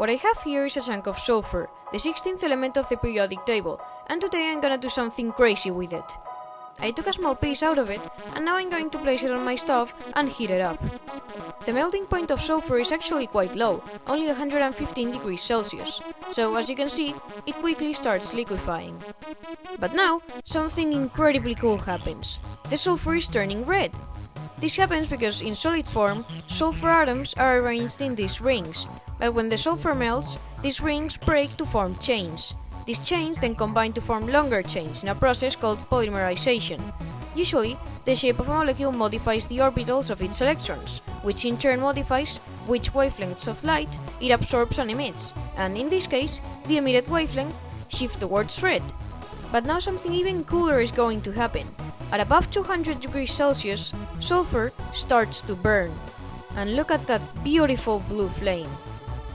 What I have here is a chunk of sulfur, the 16th element of the periodic table, and today I'm gonna do something crazy with it. I took a small piece out of it, and now I'm going to place it on my stove and heat it up. The melting point of sulfur is actually quite low, only 115 degrees Celsius, so as you can see, it quickly starts liquefying. But now, something incredibly cool happens. The sulfur is turning red. This happens because in solid form, sulfur atoms are arranged in these rings, but when the sulfur melts, these rings break to form chains. These chains then combine to form longer chains in a process called polymerization. Usually, the shape of a molecule modifies the orbitals of its electrons, which in turn modifies which wavelengths of light it absorbs and emits, and in this case, the emitted wavelength shifts towards red. But now something even cooler is going to happen. At above 200 degrees Celsius, sulfur starts to burn. And look at that beautiful blue flame.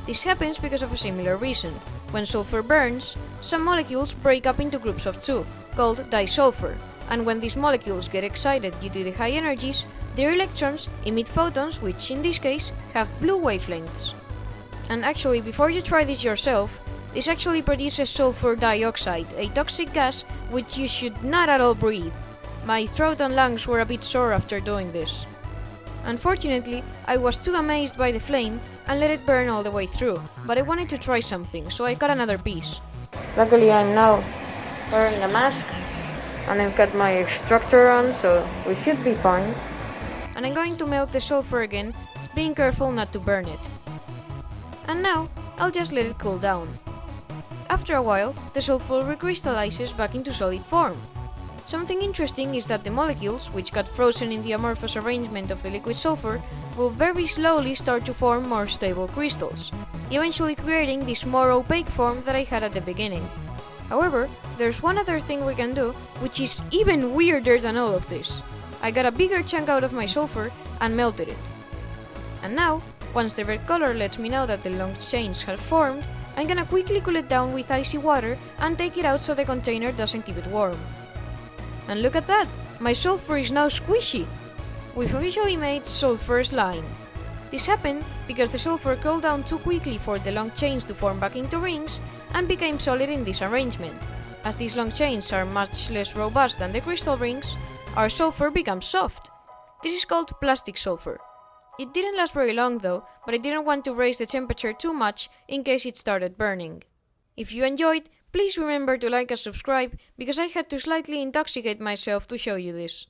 This happens because of a similar reason. When sulfur burns, some molecules break up into groups of two, called disulfur, and when these molecules get excited due to the high energies, their electrons emit photons which, in this case, have blue wavelengths. And actually, before you try this yourself, this actually produces sulfur dioxide, a toxic gas which you should not at all breathe. My throat and lungs were a bit sore after doing this. Unfortunately, I was too amazed by the flame and let it burn all the way through, but I wanted to try something, so I cut another piece. Luckily, I'm now wearing a mask, and I've got my extractor on, so we should be fine. And I'm going to melt the sulfur again, being careful not to burn it. And now, I'll just let it cool down. After a while, the sulfur recrystallizes back into solid form. Something interesting is that the molecules, which got frozen in the amorphous arrangement of the liquid sulfur, will very slowly start to form more stable crystals, eventually creating this more opaque form that I had at the beginning. However, there's one other thing we can do, which is even weirder than all of this. I got a bigger chunk out of my sulfur and melted it. And now, once the red color lets me know that the long chains have formed, I'm gonna quickly cool it down with icy water and take it out so the container doesn't keep it warm. And look at that! My sulfur is now squishy! We've officially made sulfur slime. This happened because the sulfur cooled down too quickly for the long chains to form back into rings and became solid in this arrangement. As these long chains are much less robust than the crystal rings, our sulfur becomes soft. This is called plastic sulfur. It didn't last very long though, but I didn't want to raise the temperature too much in case it started burning. If you enjoyed, please remember to like and subscribe, because I had to slightly intoxicate myself to show you this.